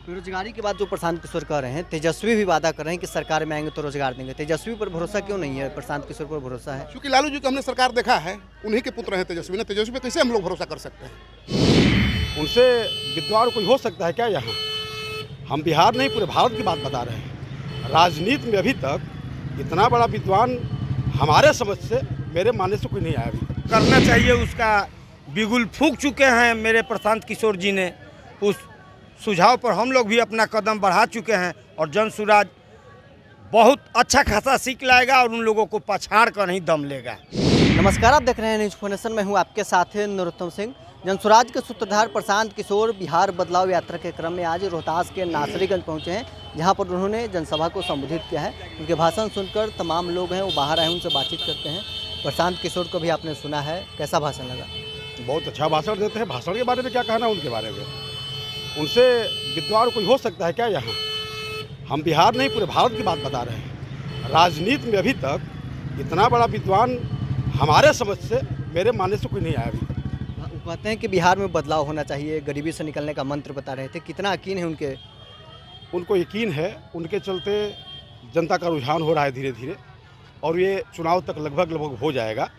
बेरोजगारी के बाद जो प्रशांत किशोर कह रहे हैं, तेजस्वी भी वादा कर रहे हैं कि सरकार में आएंगे तो रोजगार देंगे। तेजस्वी पर भरोसा क्यों नहीं है, प्रशांत किशोर पर भरोसा है? क्योंकि लालू जी को हमने सरकार देखा है, उन्हीं के पुत्र हैं तेजस्वी ने। तेजस्वी पे कैसे हम लोग भरोसा कर सकते हैं? उनसे विद्वान कोई हो सकता है क्या यहाँ? हम बिहार नहीं पूरे भारत की बात बता रहे हैं। राजनीति में अभी तक इतना बड़ा विद्वान हमारे समझ से, मेरे मानने से कोई नहीं आया अभी तक। करना चाहिए उसका बिगुल फूंक चुके हैं मेरे प्रशांत किशोर जी ने। उस सुझाव पर हम लोग भी अपना कदम बढ़ा चुके हैं और जन सुराज बहुत अच्छा खासा सीख लाएगा और उन लोगों को पछाड़ कर नहीं दम लेगा। नमस्कार, आप देख रहे हैं न्यूज फोनेशन। मैं हूं आपके साथ है नरोत्तम सिंह। जनसुराज के सूत्रधार प्रशांत किशोर बिहार बदलाव यात्रा के क्रम में आज रोहतास के नासरीगंज पहुंचे हैं, जहां पर उन्होंने जनसभा को संबोधित किया है। उनके भाषण सुनकर तमाम लोग हैं वो बाहर आए, उनसे बातचीत करते हैं। प्रशांत किशोर को भी आपने सुना है, कैसा भाषण लगा? बहुत अच्छा भाषण देते हैं। भाषण के बारे में क्या कहना उनके बारे में? उनसे विद्वान कोई हो सकता है क्या यहाँ? हम बिहार नहीं पूरे भारत की बात बता रहे हैं। राजनीति में अभी तक इतना बड़ा विद्वान हमारे समझ से, मेरे मानने से कोई नहीं आया अभी तक। वो कहते हैं कि बिहार में बदलाव होना चाहिए, गरीबी से निकलने का मंत्र बता रहे थे। कितना यकीन है उनके? उनको यकीन है, उनके चलते जनता का रुझान हो रहा है धीरे धीरे, और ये चुनाव तक लगभग हो जाएगा।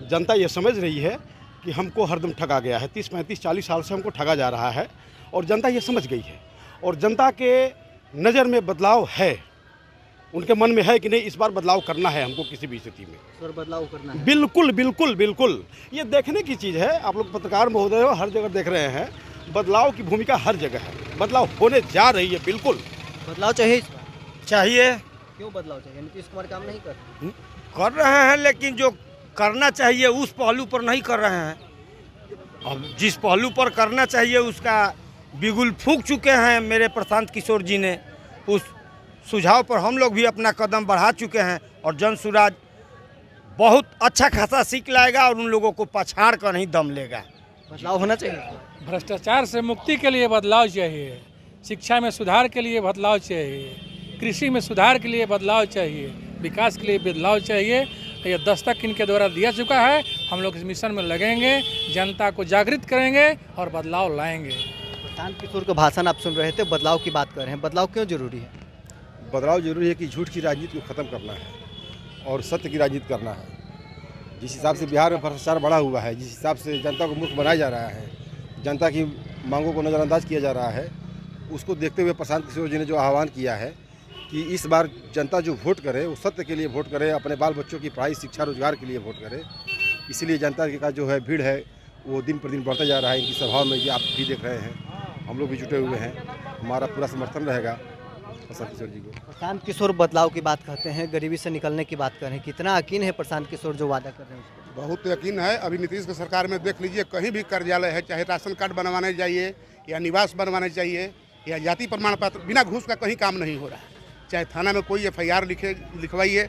जनता ये समझ रही है कि हमको हरदम ठगा गया है। 30, 35, 40 साल से हमको ठगा जा रहा है और जनता ये समझ गई है। और जनता के नज़र में बदलाव है, उनके मन में है कि नहीं, इस बार बदलाव करना है हमको किसी भी स्थिति में। सर, बदलाव करना है। बिल्कुल बिल्कुल बिल्कुल, ये देखने की चीज़ है। आप लोग पत्रकार महोदय हो, हर जगह देख रहे हैं बदलाव की भूमिका हर जगह है। बदलाव होने जा रही है। बिल्कुल बदलाव चाहिए इस बार। चाहिए। क्यों बदलाव चाहिए? नीतीश कुमार काम नहीं कर रहे हैं, लेकिन जो करना चाहिए उस पहलू पर नहीं कर रहे हैं। अब जिस पहलू पर करना चाहिए उसका बिगुल फूंक चुके हैं मेरे प्रशांत किशोर जी ने। उस सुझाव पर हम लोग भी अपना कदम बढ़ा चुके हैं और जन सुराज बहुत अच्छा खासा सीख लाएगा और उन लोगों को पछाड़ कर नहीं दम लेगा। बदलाव होना चाहिए। भ्रष्टाचार से मुक्ति के लिए बदलाव चाहिए, शिक्षा में सुधार के लिए बदलाव चाहिए, कृषि में सुधार के लिए बदलाव चाहिए, विकास के लिए बदलाव चाहिए। ये दस्तक इनके द्वारा दिया चुका है। हम लोग इस मिशन में लगेंगे, जनता को जागृत करेंगे और बदलाव लाएंगे। प्रशांत किशोर का भाषण आप सुन रहे थे, बदलाव की बात कर रहे हैं। बदलाव क्यों जरूरी है? बदलाव जरूरी है कि झूठ की राजनीति को ख़त्म करना है और सत्य की राजनीति करना है। जिस हिसाब से बिहार में भ्रष्टाचार बढ़ा हुआ है, जिस हिसाब से जनता को मूर्ख बनाया जा रहा है, जनता की मांगों को नज़रअंदाज किया जा रहा है, उसको देखते हुए प्रशांत किशोर जी ने जो आह्वान किया है कि इस बार जनता जो वोट करे वो सत्य के लिए वोट करे, अपने बाल बच्चों की पढ़ाई, शिक्षा, रोजगार के लिए वोट करे। इसीलिए जनता का जो है भीड़ है वो दिन पर दिन बढ़ता जा रहा है। इनकी सभाओं में, ये आप भी देख रहे हैं, हम लोग भी जुटे हुए हैं। हमारा पूरा समर्थन रहेगा प्रशांत किशोर जी को। प्रशांत किशोर बदलाव की बात कहते हैं, गरीबी से निकलने की बात कर रहे हैं। कितना यकीन है प्रशांत किशोर जो वादा कर रहे हैं उस पर? बहुत यकीन है। अभी नीतीश की सरकार में देख लीजिए, कहीं भी कार्यालय है, चाहे राशन कार्ड बनवाने जाइए या निवास बनवाने चाहिए या जाति प्रमाण पत्र, बिना घूस का कहीं काम नहीं हो रहा है। चाहे थाना में कोई FIR लिखवाइए,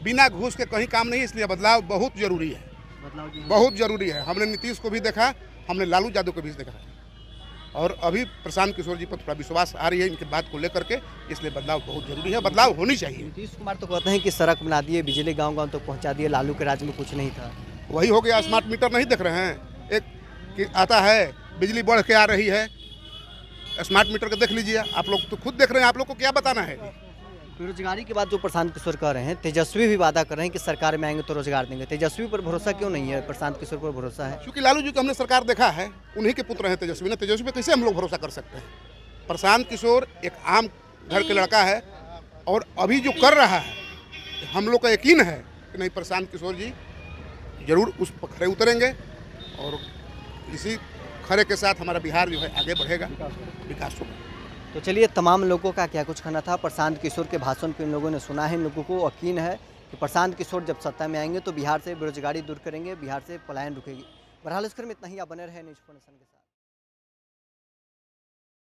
बिना घूस के कहीं काम नहीं। इसलिए बदलाव बहुत जरूरी है, बहुत जरूरी है। हमने नीतीश को भी देखा, हमने लालू यादव को भी देखा, और अभी प्रशांत किशोर जी पर थोड़ा विश्वास आ रही है इनके बात को लेकर के। इसलिए बदलाव बहुत जरूरी है, बदलाव होनी चाहिए। नीतीश कुमार तो कहते हैं कि सड़क बना दिए, बिजली गांव-गांव तक पहुंचा दिए, लालू के राज में कुछ नहीं था। वही हो गया। स्मार्ट मीटर नहीं देख रहे हैं? एक कि आता है, बिजली बढ़ के आ रही है। स्मार्ट मीटर को देख लीजिए, आप लोग तो खुद देख रहे हैं, आप लोग को क्या बताना है? बेरोजगारी के बाद जो प्रशांत किशोर कह रहे हैं, तेजस्वी भी वादा कर रहे हैं कि सरकार में आएंगे तो रोजगार देंगे। तेजस्वी पर भरोसा क्यों नहीं है, प्रशांत किशोर पर भरोसा है? क्योंकि लालू जी को हमने सरकार देखा है, उन्हीं के पुत्र हैं तेजस्वी ने। तेजस्वी पे कैसे हम लोग भरोसा कर सकते हैं? प्रशांत किशोर एक आम घर के लड़का है और अभी जो कर रहा है, हम लोग का यकीन है कि नहीं, प्रशांत किशोर जी जरूर उस पर खरे उतरेंगे और इसी खरे के साथ हमारा बिहार जो है आगे बढ़ेगा, विकास होगा। तो चलिए, तमाम लोगों का क्या कुछ कहना था प्रशांत किशोर के भाषण को इन लोगों ने सुना है। इन लोगों को यकीन है कि प्रशांत किशोर जब सत्ता में आएंगे तो बिहार से बेरोजगारी दूर करेंगे, बिहार से पलायन रुकेगी। बहरहाल इस क्रम में इतना ही। आप बने रहे न्यूज फोनेशन के साथ।